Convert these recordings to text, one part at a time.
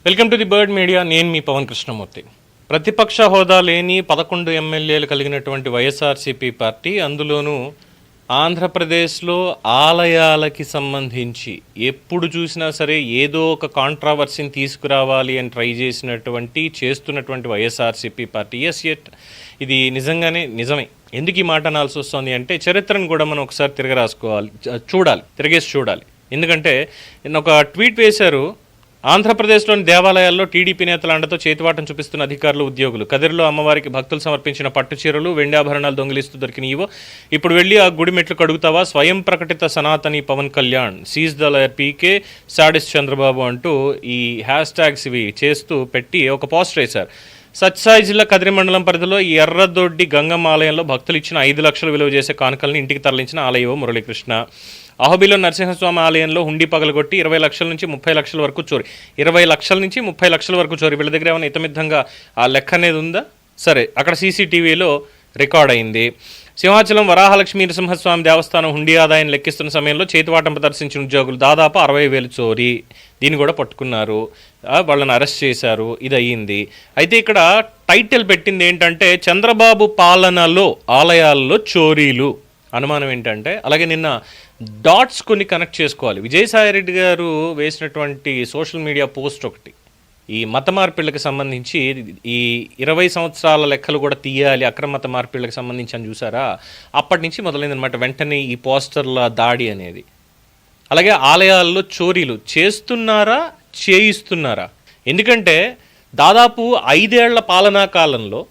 Welcome to the bird media. నేను మీ పవన్ కృష్ణమూర్తి. ప్రతిపక్ష హోదా లేని 11 ఎమ్మెల్యేలు కలిగినటువంటి వైఎస్ఆర్సీపీ పార్టీ, అందులోనూ ఆంధ్రప్రదేశ్లో ఆలయాలకి సంబంధించి ఎప్పుడు చూసినా సరే ఏదో ఒక కాంట్రావర్సీని తీసుకురావాలి అని ట్రై చేస్తున్నటువంటి వైఎస్ఆర్సీపీ పార్టీ. ఎట్ ఇది నిజమే. ఎందుకు ఈ మాట అనాల్సి వస్తుంది అంటే, చరిత్రను కూడా మనం ఒకసారి తిరగేసి చూడాలి. ఎందుకంటే నేను ఒక ట్వీట్ వేశారు. ఆంధ్రప్రదేశ్లోని దేవాలయాల్లో టీడీపీ నేతల అండతో చేతివాటం చూపిస్తున్న అధికారులు, ఉద్యోగులు. కదిరిలో అమ్మవారికి భక్తులు సమర్పించిన పట్టు చీరలు, వెండి ఆభరణాలు దొంగిలిస్తూ దొరికినవో ఇప్పుడు వెళ్ళి ఆ గుడి మెట్లు కడుగుతావా? స్వయం ప్రకటిత సనాతని Pawan Kalyan, seize the liar PK, sadist Chandrababu అంటూ ఈ హ్యాష్ ట్యాగ్స్ ఇవి చేస్తూ పెట్టి ఒక పోస్టర్ వేశారు. సత్సాయి జిల్లా కదిరి మండలం పరిధిలో ఎర్రదొడ్డి గంగమ్మ ఆలయంలో భక్తులు ఇచ్చిన 5 లక్షలు విలువ చేసే కానుకలను ఇంటికి తరలించిన ఆలయో మురళీకృష్ణ. అహోబిలో నరసింహస్వామి ఆలయంలో హుండీ పగలగొట్టి 20 లక్షల నుంచి 30 లక్షల వరకు చోరీ. 20 లక్షల నుంచి 30 లక్షల వరకు చోరీ. వీళ్ళ దగ్గర ఏమైనా ఇతమిద్దంగా ఆ లెక్క అనేది ఉందా? సరే, అక్కడ సీసీటీవీలో రికార్డ్ అయింది. సింహాచలం వరాహలక్ష్మీ నరసింహస్వామి దేవస్థానం హుండీ ఆదాయం లెక్కిస్తున్న సమయంలో చేతివాటం ప్రదర్శించిన ఉద్యోగులు దాదాపు 60,000 చోరీ. దీన్ని కూడా పట్టుకున్నారు, వాళ్ళని అరెస్ట్ చేశారు. ఇది అయ్యింది. అయితే ఇక్కడ టైటిల్ పెట్టింది ఏంటంటే, చంద్రబాబు పాలనలో ఆలయాల్లో చోరీలు. అనుమానం ఏంటంటే, అలాగే నిన్న డాట్స్ కొన్ని కనెక్ట్ చేసుకోవాలి. విజయసాయిరెడ్డి గారు వేసినటువంటి సోషల్ మీడియా పోస్ట్ ఒకటి, ఈ మత మార్పిళ్ళకి సంబంధించి ఈ 20 సంవత్సరాల లెక్కలు కూడా తీయాలి అక్రమ మత మార్పిళ్ళకి సంబంధించి అని చూసారా, అప్పటి నుంచి మొదలైందనమాట వెంటనే ఈ పోస్టర్ల దాడి అనేది. అలాగే ఆలయాల్లో చోరీలు చేస్తున్నారా, చేయిస్తున్నారా? ఎందుకంటే దాదాపు 5 ఏళ్ల పాలనా కాలంలో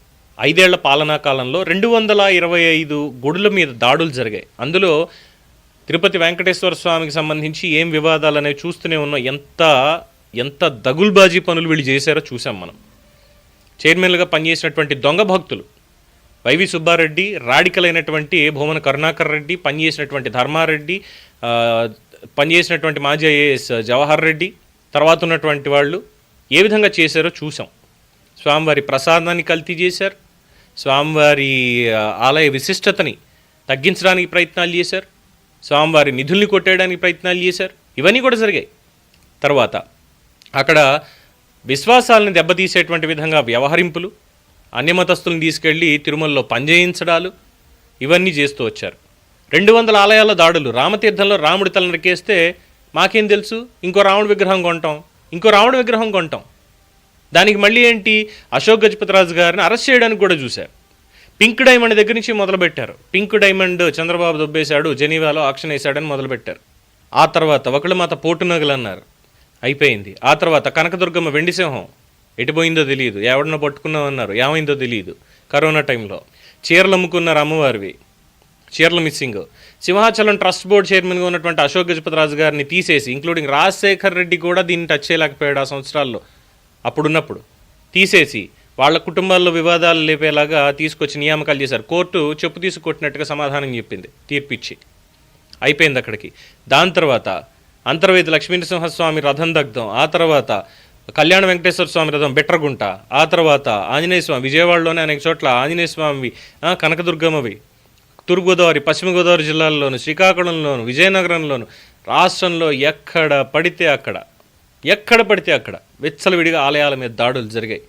225 గుడుల మీద దాడులు జరిగాయి. అందులో తిరుపతి వెంకటేశ్వర స్వామికి సంబంధించి ఏం వివాదాలు అనేవి చూస్తూనే ఉన్నాం. ఎంత దగుల్బాజీ పనులు వీళ్ళు చేశారో చూసాం మనం. చైర్మన్లుగా పనిచేసినటువంటి దొంగ భక్తులు వైవి సుబ్బారెడ్డి, రాడికల్ అయినటువంటి భూమన కరుణాకర్ రెడ్డి, పనిచేసినటువంటి ధర్మారెడ్డి, పనిచేసినటువంటి మాజీ ఐఏఎస్ జవహర్ రెడ్డి, తర్వాత ఉన్నటువంటి వాళ్ళు ఏ విధంగా చేశారో చూసాం. స్వామివారి ప్రసాదాన్ని కల్తీ చేశారు, స్వామివారి ఆలయ విశిష్టతని తగ్గించడానికి ప్రయత్నాలు చేశారు, స్వామివారి నిధుల్ని కొట్టేయడానికి ప్రయత్నాలు చేశారు. ఇవన్నీ కూడా జరిగాయి. తర్వాత అక్కడ విశ్వాసాలను దెబ్బతీసేటువంటి విధంగా వ్యవహరింపులు, అన్యమతస్తులను తీసుకెళ్ళి తిరుమలలో పనిచేయించడాలు, ఇవన్నీ చేస్తూ వచ్చారు. 200 ఆలయాల దాడులు. రామతీర్థంలో రాముడి తల నరికేస్తే మాకేం తెలుసు, ఇంకో రాముడి విగ్రహం కొంటాం. దానికి మళ్ళీ ఏంటి, అశోక్ గజపతిరాజు గారిని అరెస్ట్ చేయడానికి కూడా చూశారు. పింక్ డైమండ్ దగ్గర నుంచి మొదలుపెట్టారు. పింక్ డైమండ్ చంద్రబాబు దొబ్బేశాడు, జెనీవాలో ఆక్షన్ వేశాడని మొదలుపెట్టారు. ఆ తర్వాత ఒకళ్ళమాత పోటునగలు అన్నారు, అయిపోయింది. ఆ తర్వాత కనకదుర్గమ్మ వెండి సింహం ఎటుపోయిందో తెలియదు, ఎవడన్నా పట్టుకున్నామన్నారు, ఏమైందో తెలియదు. కరోనా టైంలో చీరలు అమ్ముకున్నారు, అమ్మవారివి చీరలు మిస్సింగ్. సింహాచలం ట్రస్ట్ బోర్డు చైర్మన్గా ఉన్నటువంటి అశోక్ గజపతిరాజు గారిని తీసేసి, ఇంక్లూడింగ్ రాజశేఖర్ రెడ్డి కూడా దీన్ని టచ్ చేయలేకపోయాడు ఆ సంవత్సరాల్లో. అప్పుడున్నప్పుడు తీసేసి వాళ్ళ కుటుంబాల్లో వివాదాలు లేపేలాగా తీసుకొచ్చి నియామకాలు చేశారు. కోర్టు చెప్పు తీసుకొట్టినట్టుగా సమాధానం చెప్పింది, తీర్పిచ్చి అయిపోయింది అక్కడికి. దాని తర్వాత అంతర్వేది లక్ష్మీనరసింహస్వామి రథం దగ్ధం, ఆ తర్వాత కళ్యాణ వెంకటేశ్వర స్వామి రథం బెట్రగుంట, ఆ తర్వాత ఆంజనేయ స్వామి విజయవాడలోనే అనేక చోట్ల ఆంజనేయ స్వామివి, కనకదుర్గమ్మవి తూర్పుగోదావరి, పశ్చిమ గోదావరి జిల్లాల్లోను, శ్రీకాకుళంలోను, విజయనగరంలోను, రాష్ట్రంలో ఎక్కడ పడితే అక్కడ విచ్చలవిడిగా ఆలయాల మీద దాడులు జరిగాయి.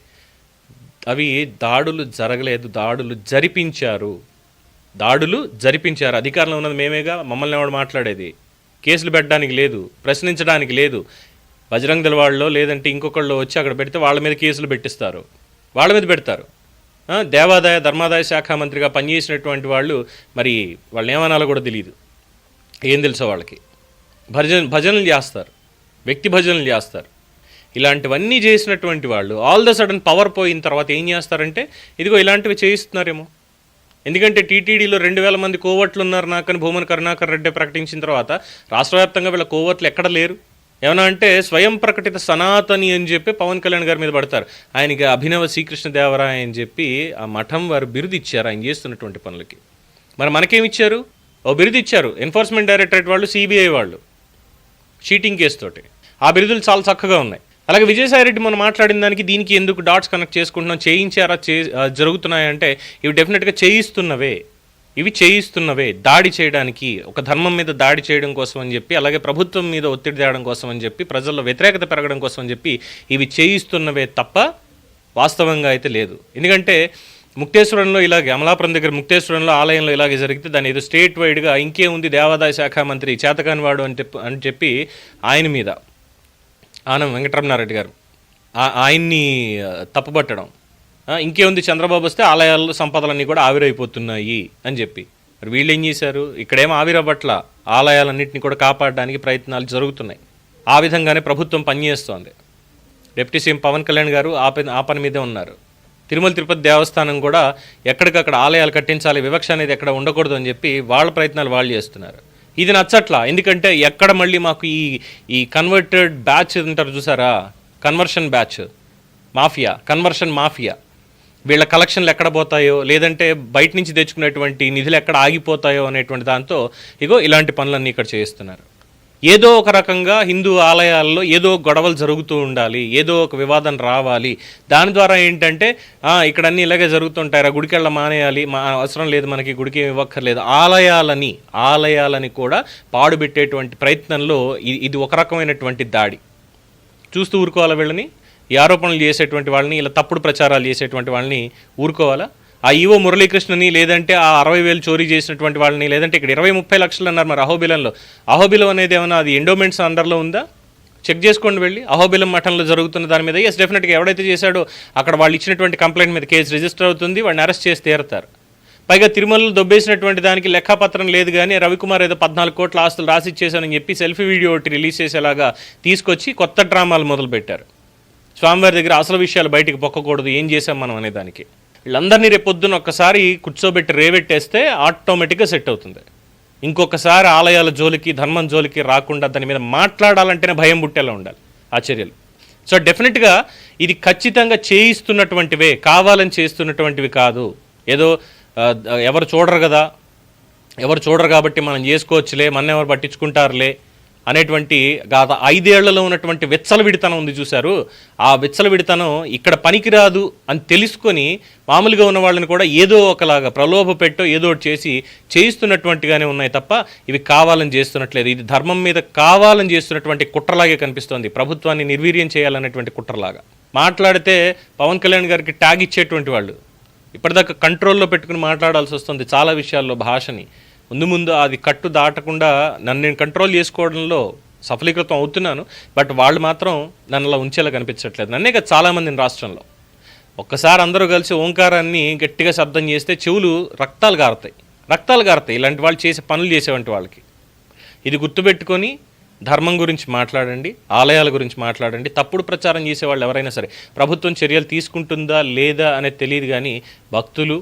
అవి దాడులు జరగలేదు, దాడులు జరిపించారు. అధికారంలో ఉన్నది మేమేగా, మమ్మల్ని ఎవడు మాట్లాడేది? కేసులు పెట్టడానికి లేదు, ప్రశ్నించడానికి లేదు. బజరంగ్ దళ వాళ్ళలో లేదంటే ఇంకొకళ్ళు వచ్చి అక్కడ పెడితే వాళ్ళ మీద కేసులు పెట్టిస్తారు, వాళ్ళ మీద పెడతారు. దేవాదాయ ధర్మాదాయ శాఖ మంత్రిగా పనిచేసినటువంటి వాళ్ళు, మరి వాళ్ళని ఏమనాలో కూడా తెలియదు. ఏం తెలుసో వాళ్ళకి. భజనలు చేస్తారు, వ్యక్తి భజనలు చేస్తారు. ఇలాంటివన్నీ చేసినటువంటి వాళ్ళు ఆల్ ద సడన్ పవర్ పోయిన తర్వాత ఏం చేస్తారంటే, ఇదిగో ఇలాంటివి చేయిస్తున్నారేమో. ఎందుకంటే టీటీడీలో 2,000 మంది కోవట్లు ఉన్నారు నాకని భూమన కరుణాకర్ రెడ్డి ప్రకటించిన తర్వాత రాష్ట్ర వ్యాప్తంగా వీళ్ళ కోవట్లు ఎక్కడ లేరు. ఏమన్నా అంటే స్వయం ప్రకటిత సనాతని అని చెప్పి పవన్ కళ్యాణ్ గారి మీద పడతారు. ఆయనకి అభినవ శ్రీకృష్ణదేవరాయ అని చెప్పి ఆ మఠం వారు బిరుదు ఇచ్చారు ఆయన చేస్తున్నటువంటి పనులకి. మరి మనకేమిచ్చారు? ఓ బిరుదు ఇచ్చారు ఎన్ఫోర్స్మెంట్ డైరెక్టరేట్ వాళ్ళు, సిబిఐ వాళ్ళు, చీటింగ్ కేసుతోటి. ఆ బిరుదులు చాలా చక్కగా ఉన్నాయి. అలాగే విజయసాయిరెడ్డి మనం మాట్లాడిన దానికి దీనికి ఎందుకు డాట్స్ కనెక్ట్ చేసుకుంటున్నాం? చేయించారా, జరుగుతున్నాయంటే ఇవి డెఫినెట్గా చేయిస్తున్నవే. ఇవి చేయిస్తున్నవే దాడి చేయడానికి, ఒక ధర్మం మీద దాడి చేయడం కోసం అని చెప్పి, అలాగే ప్రభుత్వం మీద ఒత్తిడి తేవడం కోసం అని చెప్పి, ప్రజల్లో వ్యతిరేకత పెరగడం కోసం అని చెప్పి ఇవి చేయిస్తున్నవే తప్ప వాస్తవంగా అయితే లేదు. ఎందుకంటే ముక్తేశ్వరంలో ఇలాగే, అమలాపురం దగ్గర ముక్తేశ్వరంలో ఆలయంలో ఇలాగే జరిగితే దాని ఏదో స్టేట్ వైడ్గా ఇంకేముంది దేవాదాయ శాఖ మంత్రి చేతకానివాడు అని చెప్పి ఆయన మీద ఆనం వెంకటరమణారెడ్డి గారు ఆయన్ని తప్పుపట్టడం, ఇంకేముంది చంద్రబాబు వస్తే ఆలయాల్లో సంపదలన్నీ కూడా ఆవిరైపోతున్నాయి అని చెప్పి. మరి వీళ్ళు ఏం చేశారు? ఇక్కడేమో ఆవిరవ్వట్ల, ఆలయాలన్నింటినీ కూడా కాపాడడానికి ప్రయత్నాలు జరుగుతున్నాయి. ఆ విధంగానే ప్రభుత్వం పనిచేస్తోంది. డిప్యూటీ సీఎం పవన్ కళ్యాణ్ గారు ఆ పని మీదే ఉన్నారు. తిరుమల తిరుపతి దేవస్థానం కూడా ఎక్కడికక్కడ ఆలయాలు కట్టించాలి, వివక్ష అనేది ఎక్కడ ఉండకూడదు అని చెప్పి వాళ్ళ ప్రయత్నాలు వాళ్ళు చేస్తున్నారు. ఇది నచ్చట్లా. ఎందుకంటే ఎక్కడ మళ్ళీ మాకు ఈ కన్వర్టెడ్ బ్యాచ్ అంటారు చూసారా, conversion batch mafia, conversion mafia, వీళ్ళ కలెక్షన్లు ఎక్కడ పోతాయో, లేదంటే బయట నుంచి తెచ్చుకునేటువంటి నిధులు ఎక్కడ ఆగిపోతాయో అనేటువంటి దాంతో ఇగో ఇలాంటి పనులన్నీ ఇక్కడ చేస్తున్నారు. ఏదో ఒక రకంగా హిందూ ఆలయాల్లో ఏదో గొడవలు జరుగుతూ ఉండాలి, ఏదో ఒక వివాదం రావాలి. దాని ద్వారా ఏంటంటే ఇక్కడ అన్నీ ఇలాగే జరుగుతుంటాయి, గుడికెళ్ళ మానేయాలి, అవసరం లేదు, మనకి గుడికి ఇవ్వక్కర్లేదు, ఆలయాలని కూడా పాడుబెట్టేటువంటి ప్రయత్నంలో ఇది ఒక రకమైనటువంటి దాడి. చూస్తూ ఊరుకోవాలా వీళ్ళని? ఈ ఆరోపణలు చేసేటువంటి వాళ్ళని, ఇలా తప్పుడు ప్రచారాలు చేసేటువంటి వాళ్ళని ఊరుకోవాలా? ఆ ఈవో మురళీకృష్ణని, లేదంటే ఆ 60,000 చోరీ చేసినటువంటి వాళ్ళని, లేదంటే ఇక్కడ 20-30 లక్షలు అన్నారు మరి అహోబిలంలో. అహోబిలం అనేది ఏమన్నా అది ఎండోమెంట్స్ అండర్లో ఉందా? చెక్ చేసుకోండి వెళ్ళి. అహోబిలం మఠంలో జరుగుతున్న దాని మీద ఎస్ డెఫినెట్గా ఎవడైతే చేశాడో అక్కడ వాళ్ళు ఇచ్చినటువంటి కంప్లైంట్ మీద కేసు రిజిస్టర్ అవుతుంది, వాడిని అరెస్ట్ చేసి తీరుతారు. పైగా తిరుమలలో దొబ్బేసినటువంటి దానికి లెక్కాపత్రం లేదు, కానీ రవికుమార్ ఏదో 14 కోట్ల ఆస్తులు రాసిచ్చేశానని చెప్పి సెల్ఫీ వీడియో ఒకటి రిలీజ్ చేసేలాగా తీసుకొచ్చి కొత్త డ్రామాలు మొదలుపెట్టారు. స్వామివారి దగ్గర అసలు విషయాలు బయటికి పొక్కకూడదు, ఏం చేసాం మనం అనే దానికి. వీళ్ళందరినీ రేపు పొద్దున్న ఒక్కసారి కూర్చోబెట్టి రేవెట్టేస్తే ఆటోమేటిక్గా సెట్ అవుతుంది. ఇంకొకసారి ఆలయాల జోలికి, ధర్మం జోలికి రాకుండా దాని మీద మాట్లాడాలంటేనే భయం పుట్టేలా ఉండాలి ఆ చర్యలు. సో డెఫినెట్గా ఇది ఖచ్చితంగా చేయిస్తున్నటువంటివే, కావాలని చేస్తున్నటువంటివి కాదు. ఏదో ఎవరు చూడరు కాబట్టి మనం చేసుకోవచ్చులే, మన ఎవరు పట్టించుకుంటారులే అనేటువంటి గత 5 ఏళ్లలో ఉన్నటువంటి విచ్చలవిడితనం ఉంది చూశారు. ఆ విచ్చలవిడితనం ఇక్కడ పనికిరాదు అని తెలుసుకొని మామూలుగా ఉన్న వాళ్ళని కూడా ఏదో ఒకలాగా ప్రలోభ పెట్టో ఏదో ఒకటి చేయిస్తున్నటువంటిగానే ఉన్నాయి తప్ప ఇవి కావాలని చేస్తున్నట్లేదు. ఇది ధర్మం మీద కావాలని చేస్తున్నటువంటి కుట్రలాగే కనిపిస్తోంది, ప్రభుత్వాన్ని నిర్వీర్యం చేయాలనేటువంటి కుట్రలాగా. మాట్లాడితే పవన్ కళ్యాణ్ గారికి ట్యాగ్ ఇచ్చేటువంటి వాళ్ళు ఇప్పటిదాకా కంట్రోల్లో పెట్టుకుని మాట్లాడాల్సి వస్తుంది చాలా విషయాల్లో. భాషని ముందు అది కట్టు దాటకుండా నన్ను నేను కంట్రోల్ చేసుకోవడంలో సఫలీకృతం అవుతున్నాను. బట్ వాళ్ళు మాత్రం నన్ను అలా ఉంచేలా కనిపించట్లేదు. నన్నే కదా చాలామందిని రాష్ట్రంలో. ఒక్కసారి అందరూ కలిసి ఓంకారాన్ని గట్టిగా శబ్దం చేస్తే చెవులు రక్తాలు గారుతాయి ఇలాంటి వాళ్ళు చేసే పనులు చేసేవంటి వాళ్ళకి. ఇది గుర్తుపెట్టుకొని ధర్మం గురించి మాట్లాడండి, ఆలయాల గురించి మాట్లాడండి. తప్పుడు ప్రచారం చేసేవాళ్ళు ఎవరైనా సరే ప్రభుత్వం చర్యలు తీసుకుంటుందా లేదా అనేది తెలియదు, కానీ భక్తులు,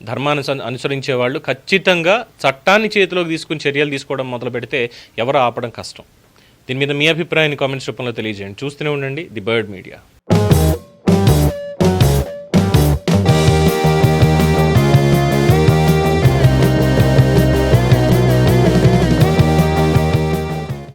ధర్మాన్ని అనుసరించే వాళ్ళు ఖచ్చితంగా చట్టాన్ని చేతిలోకి తీసుకుని చర్యలు తీసుకోవడం మొదలు పెడితే ఎవరు ఆపడం కష్టం. దీని మీద మీ అభిప్రాయాన్ని కామెంట్స్ రూపంలో తెలియజేయండి. చూస్తూనే ఉండండి ది బర్డ్ మీడియా.